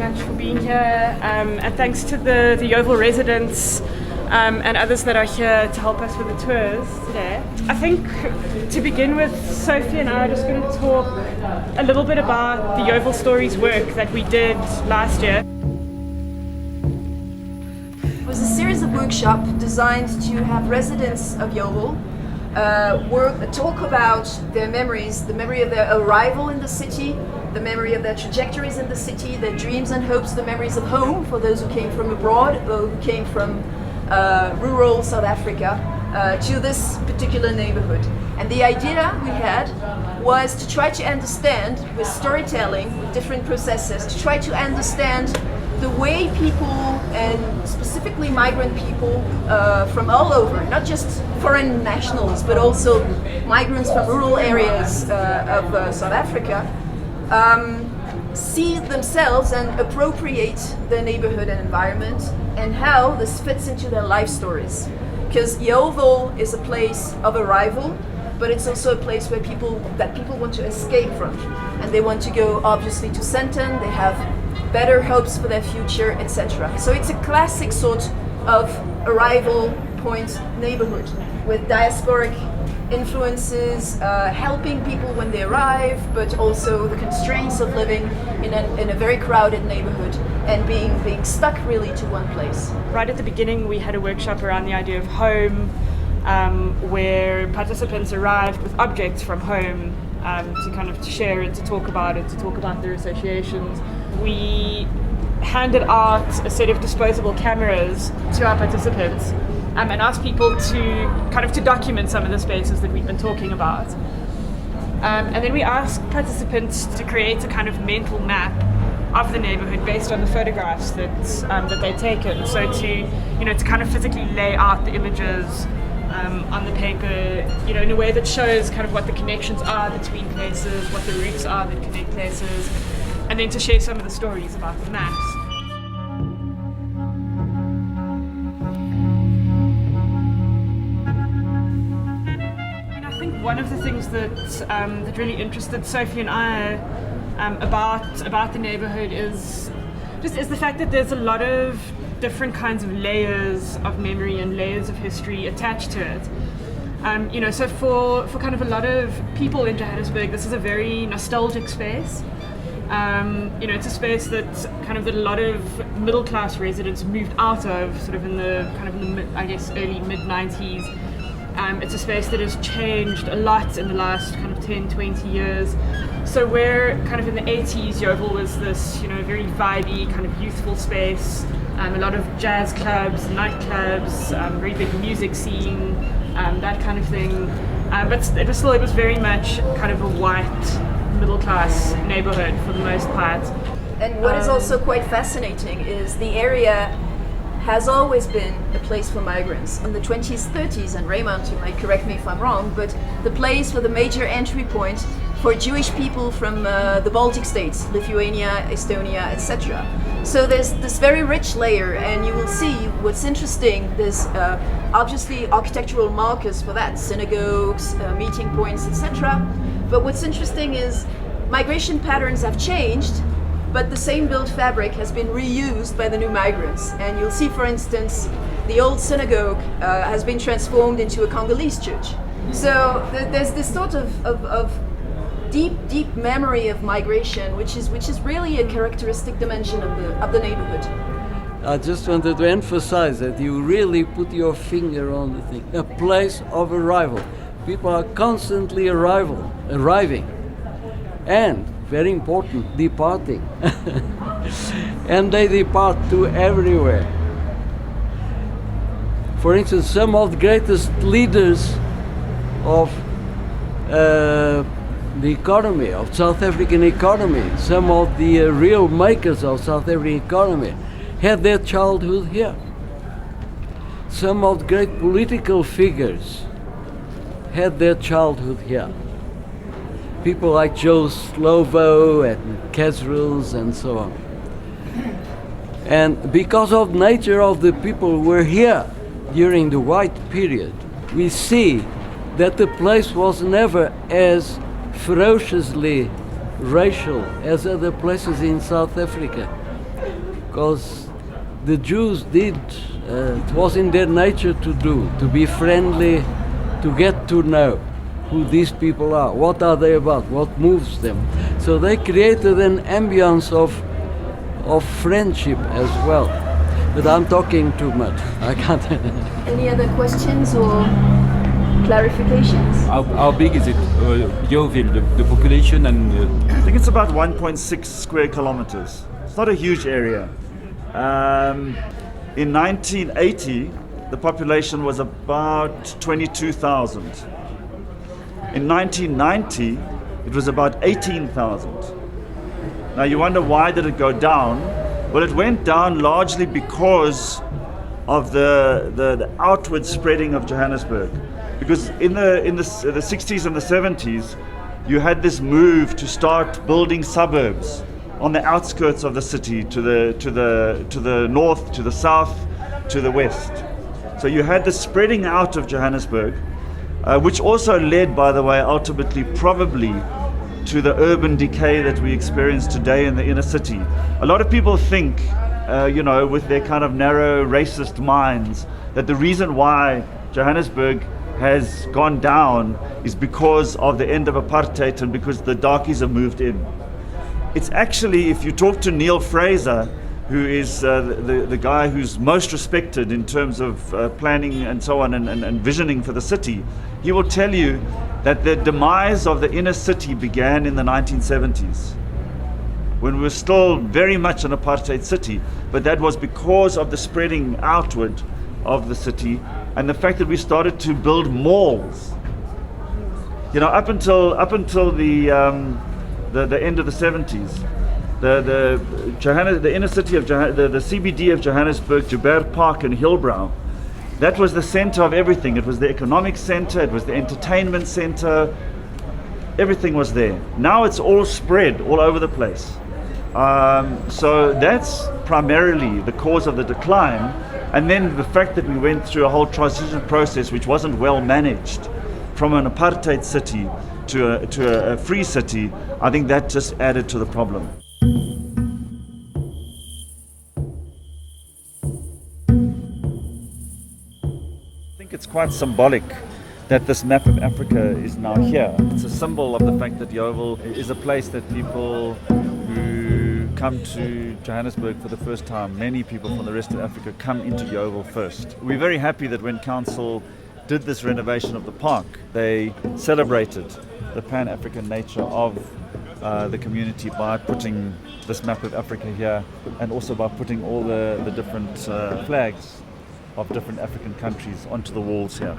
much for being here, and thanks to the Yeoville residents and others that are here to help us with the tours today. I think to begin with, Sophie and I are just going to talk a little bit about the Yeoville Stories work that we did last year. It was a series of workshops designed to have residents of Yeoville talk about their memories, the memory of their arrival in the city, the memory of their trajectories in the city, their dreams and hopes, the memories of home for those who came from abroad or who came from rural South Africa to this particular neighborhood. And the idea we had was to try to understand, with storytelling, with different processes, to try to understand the way people, and specifically migrant people from all over, not just foreign nationals, but also migrants from rural areas of South Africa, see themselves and appropriate their neighborhood and environment, and how this fits into their life stories. Because Yeoville is a place of arrival, but it's also a place where people want to escape from, and they want to go obviously to Senton. They have better hopes for their future, etc. So it's a classic sort of arrival point neighborhood with diasporic influences, helping people when they arrive, but also the constraints of living in a very crowded neighborhood and being stuck really to one place. Right at the beginning, we had a workshop around the idea of home, where participants arrived with objects from home to kind of share it, to talk about it, to talk about their associations. We handed out a set of disposable cameras to our participants and asked people to document some of the spaces that we've been talking about. And then we asked participants to create a kind of mental map of the neighborhood based on the photographs that they'd taken. So to kind of physically lay out the images on the paper, in a way that shows kind of what the connections are between places, what the routes are that connect places, and then to share some of the stories about the maps. I think one of the things that really interested Sophie and I about the neighborhood is the fact that there's a lot of different kinds of layers of memory and layers of history attached to it. So for kind of a lot of people in Johannesburg, this is a very nostalgic space. It's a space that a lot of middle class residents moved out of sort of in the early mid-90s. It's a space that has changed a lot in the last kind of 10, 20 years. So where kind of in the 80s, Yeoville was this, very vibey, kind of youthful space, a lot of jazz clubs, nightclubs, very big music scene, that kind of thing. But it was very much kind of a white, middle-class neighborhood for the most part. And what is also quite fascinating is the area has always been a place for migrants. In the 20s, 30s, and Raymond, you might correct me if I'm wrong, but the place for the major entry point for Jewish people from the Baltic states, Lithuania, Estonia, etc. So there's this very rich layer, and you will see what's interesting. There's obviously architectural markers for that, synagogues, meeting points, etc. But what's interesting is migration patterns have changed, but the same built fabric has been reused by the new migrants. And you'll see, for instance, the old synagogue has been transformed into a Congolese church. So there's this sort of deep memory of migration, which is really a characteristic dimension of the neighborhood. I just wanted to emphasize that you really put your finger on the thing. A place of arrival. People are constantly arriving, and very important, departing. And they depart to everywhere. For instance, some of the greatest leaders of the economy, of South African economy, some of the real makers of South African economy, had their childhood here. Some of the great political figures had their childhood here. People like Joe Slovo and Kesrils and so on. And because of the nature of the people who were here during the white period, we see that the place was never as ferociously racial as other places in South Africa. because the Jews did, it was in their nature to be friendly, to get to know who these people are, what are they about, what moves them. So they created an ambience of friendship as well. But I'm talking too much. I can't. Any other questions or clarifications? How big is it, Yeoville, the population? And I think it's about 1.6 square kilometers. It's not a huge area. In 1980, the population was about 22,000. In 1990, it was about 18,000. Now you wonder, why did it go down? Well, it went down largely because of the outward spreading of Johannesburg. Because in the 60s and the 70s, you had this move to start building suburbs on the outskirts of the city, to the north, to the south, to the west. So you had the spreading out of Johannesburg, which also led, by the way, ultimately probably to the urban decay that we experience today in the inner city. A lot of people think, with their kind of narrow racist minds, that the reason why Johannesburg has gone down is because of the end of apartheid and because the darkies have moved in. It's actually, if you talk to Neil Fraser, who is the guy who's most respected in terms of planning and so on and visioning for the city, he will tell you that the demise of the inner city began in the 1970s, when we were still very much an apartheid city, but that was because of the spreading outward of the city and the fact that we started to build malls. Up until the end of the 70s, the inner city of the CBD of Johannesburg, Joubert Park and Hillbrow, that was the center of everything. It was the economic center, it was the entertainment center, everything was there. Now it's all spread all over the place. So that's primarily the cause of the decline. And then the fact that we went through a whole transition process which wasn't well managed, from an apartheid city to a free city, I think that just added to the problem. I think it's quite symbolic that this map of Africa is now here. It's a symbol of the fact that Yeoville is a place that people who come to Johannesburg for the first time, many people from the rest of Africa come into Yeoville first. We're very happy that when Council did this renovation of the park, they celebrated the Pan-African nature of the community by putting this map of Africa here, and also by putting all the different flags of different African countries onto the walls here.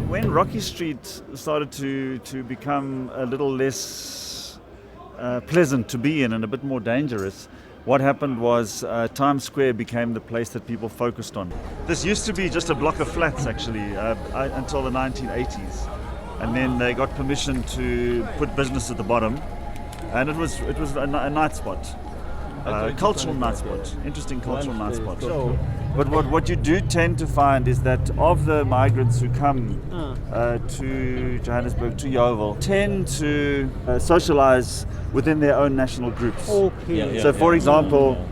When Rocky Street started to become a little less pleasant to be in and a bit more dangerous, what happened was Times Square became the place that people focused on. This used to be just a block of flats actually until the 1980s, and then they got permission to put business at the bottom, and it was a night spot, cultural night spot, interesting cultural night spot. But what you do tend to find is that of the migrants who come to Johannesburg, to Yeoville, tend to socialize within their own national groups. Okay. So for example,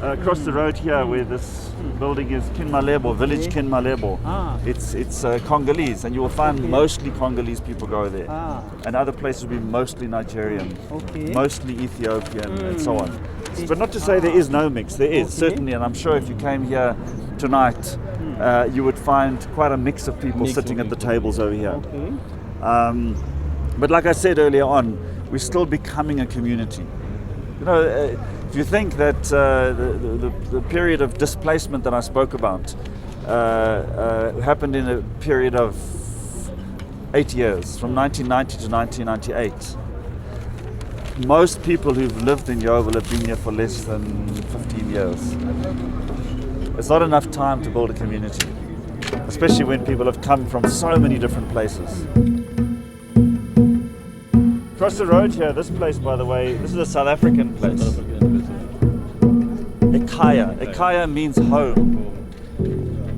across the road here where this building is Kinmalebo, village Kinmalebo, it's Congolese, and you will find mostly Congolese people go there. And other places will be mostly Nigerian, mostly Ethiopian, and so on. But not to say there is no mix, there is certainly, and I'm sure if you came here tonight, you would find quite a mix of people sitting at the tables over here. But like I said earlier on, we're still becoming a community. If you think that the period of displacement that I spoke about happened in a period of 8 years, from 1990 to 1998, most people who've lived in Yeoville have been here for less than 15 years. It's not enough time to build a community, especially when people have come from so many different places. Across the road here, this place, by the way, this is a South African place. A Ekhaya. Ekhaya means home.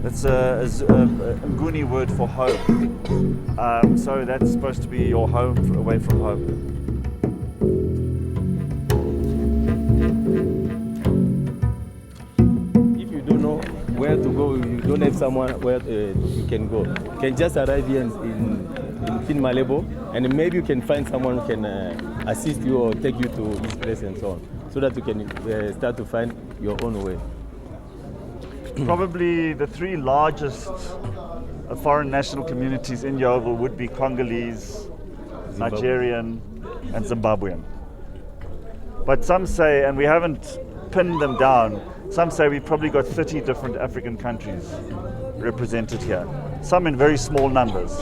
That's a Nguni word for home. So that's supposed to be your home away from home. Where to go, you don't have someone where you can go. You can just arrive here in Kinmalebo, and maybe you can find someone who can assist you or take you to this place and so on, so that you can start to find your own way. Probably the three largest foreign national communities in Yeoville would be Congolese, Nigerian, and Zimbabwean. But some say, and we haven't pinned them down, some say we've probably got 30 different African countries represented here. Some in very small numbers,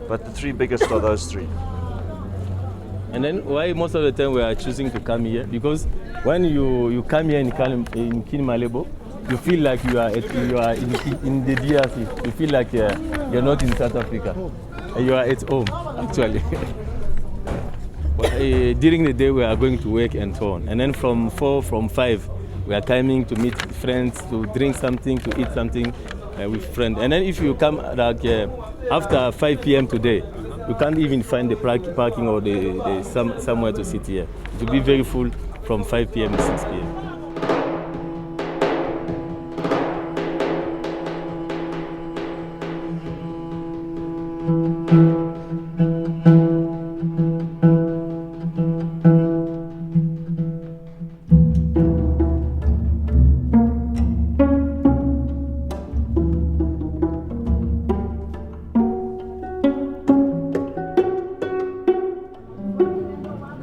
but the three biggest are those three. And then why most of the time we are choosing to come here? Because when you come here in Kinmalebo, you feel like you are in the DRC. You feel like you're not in South Africa. You are at home, actually. But, during the day we are going to work and so on. And then from 5, we are coming to meet friends, to drink something, to eat something with friends. And then if you come like after 5 p.m. today, you can't even find the parking or somewhere to sit here. It will be very full from 5 p.m. to 6 p.m.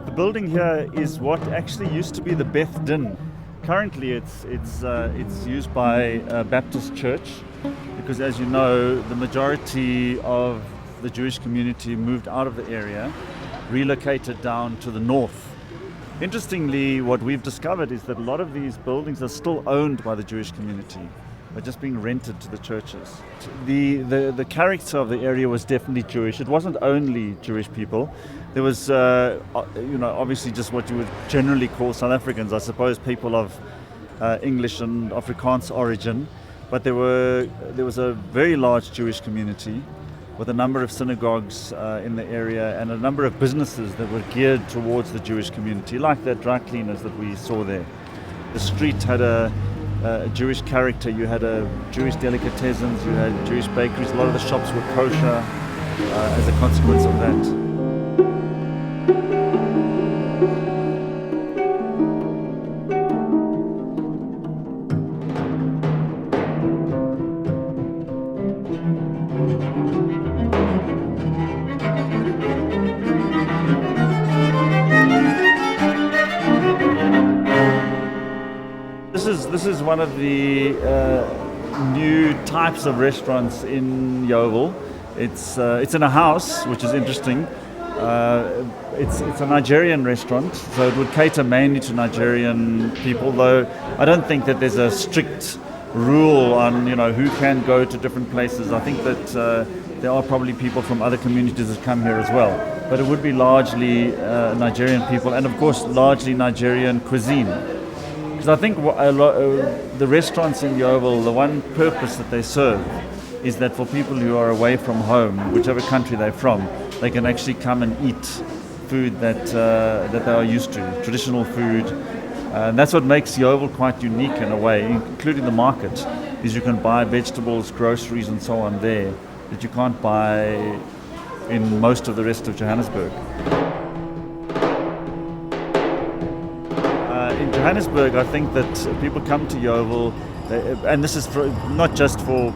The building here is what actually used to be the Beth Din. Currently it's used by a Baptist church, because as you know, the majority of the Jewish community moved out of the area, relocated down to the north. Interestingly, what we've discovered is that a lot of these buildings are still owned by the Jewish community. They're just being rented to the churches. The character of the area was definitely Jewish. It wasn't only Jewish people. There was, obviously just what you would generally call South Africans, I suppose, people of English and Afrikaans origin. But there was a very large Jewish community with a number of synagogues in the area and a number of businesses that were geared towards the Jewish community, like the dry cleaners that we saw there. The street had a Jewish character. You had Jewish delicatessens, you had Jewish bakeries. A lot of the shops were kosher as a consequence of that. This is one of the new types of restaurants in Yeoville. It's in a house, which is interesting. It's a Nigerian restaurant, so it would cater mainly to Nigerian people, though I don't think that there's a strict rule on who can go to different places. I think that there are probably people from other communities that come here as well, but it would be largely Nigerian people, and of course largely Nigerian cuisine. Because I think the restaurants in Yeoville, the one purpose that they serve is that for people who are away from home, whichever country they're from, they can actually come and eat food that they are used to, traditional food. And that's what makes Yeoville quite unique in a way, including the market, is you can buy vegetables, groceries and so on there that you can't buy in most of the rest of Johannesburg. In Johannesburg, I think that people come to Yeoville, and this is not just for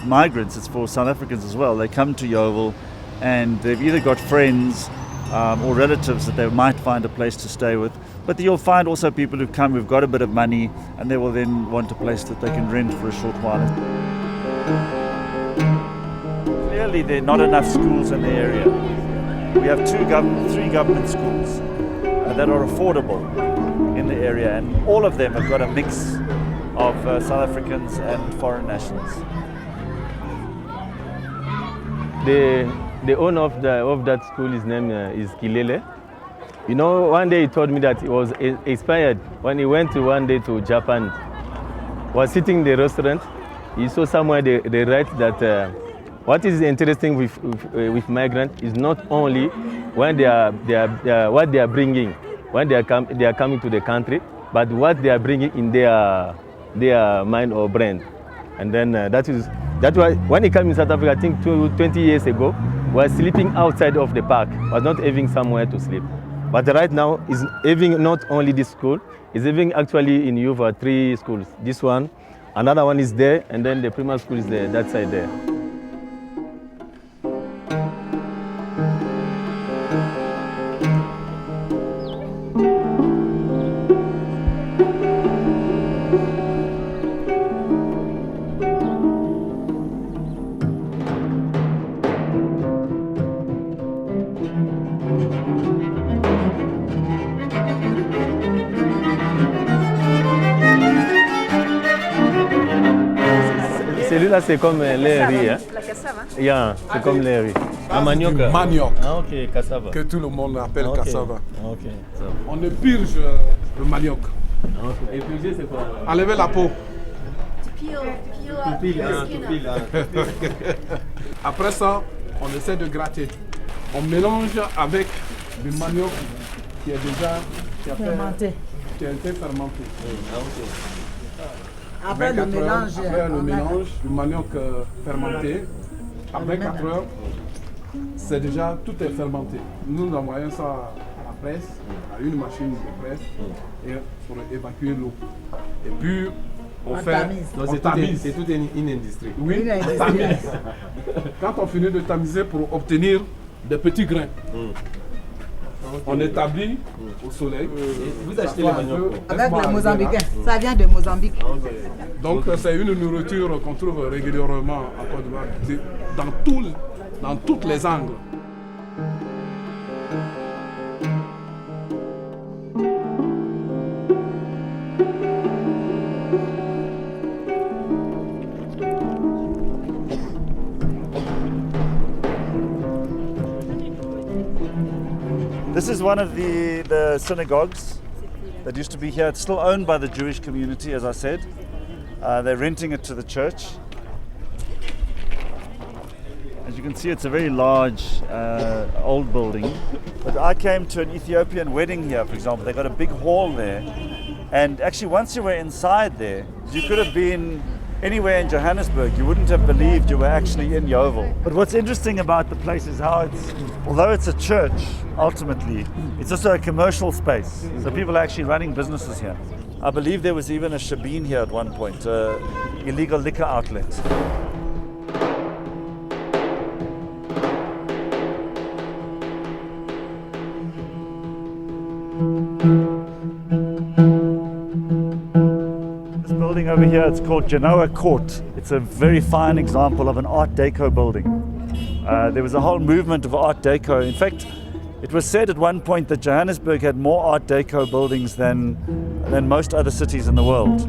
migrants, it's for South Africans as well. They come to Yeoville and they've either got friends or relatives that they might find a place to stay with, but you'll find also people who come who've got a bit of money and they will then want a place that they can rent for a short while. Clearly there are not enough schools in the area. We have three government schools that are affordable in the area, and all of them have got a mix of South Africans and foreign nationals. The owner of that school, his name is Kilele. You know, one day he told me that he was expired when he went one day to Japan. Was sitting in the restaurant, he saw somewhere they write that what is interesting with migrants is not only when what they are bringing when they are coming to the country, but what they are bringing in their mind or brain. And then that's why when he came in South Africa, I think 20 years ago, was sleeping outside of the park, was not having somewhere to sleep. But right now, he's having not only this school, he's having actually in Yeoville 3 schools. This one, another one is there, and then the primary school is there, that side there. Celui-là, c'est comme les riz. Hein? La cassava. Yeah, c'est comme les riz. Un manioc. Manioc. Ah, ok, cassava. Que tout le monde appelle Ah, ok. cassava. Ah, ok, ça va. On épurge le manioc. Ah, ok. Et puis, c'est quoi? Enlevez la peau. Après ça, on essaie de gratter. On mélange avec du manioc qui est déjà Fermenté. qui a été fermenté. Ah, ok. Après le 24 heures, mélange, après le on a- mélange du manioc fermenté, après 4 heures, c'est déjà tout est fermenté. Nous envoyons ça à la presse, à une machine de presse, et pour évacuer l'eau. Et puis on fait, tamise. Donc, on c'est tamise. toute une industrie. Oui, Une industrie. on tamise. Quand on finit de tamiser pour obtenir des petits grains, on établit au soleil. Vous achetez les manioc? Avec les Mozambicains. Ça vient de Mozambique. Donc c'est une nourriture qu'on trouve régulièrement en Côte d'Ivoire, dans toutes les angles. This is one of the synagogues that used to be here. It's still owned by the Jewish community, as I said. They're renting it to the church. As you can see, it's a very large, old building. But I came to an Ethiopian wedding here, for example. They got a big hall there. And actually, once you were inside there, you could have been anywhere in Johannesburg. You wouldn't have believed you were actually in Yeoville. But what's interesting about the place is how it's, although it's a church, ultimately, it's also a commercial space. So people are actually running businesses here. I believe there was even a shebeen here at one point, illegal liquor outlet. This building over here, it's called Genoa Court. It's a very fine example of an Art Deco building. There was a whole movement of Art Deco. In fact, it was said at one point that Johannesburg had more Art Deco buildings than most other cities in the world.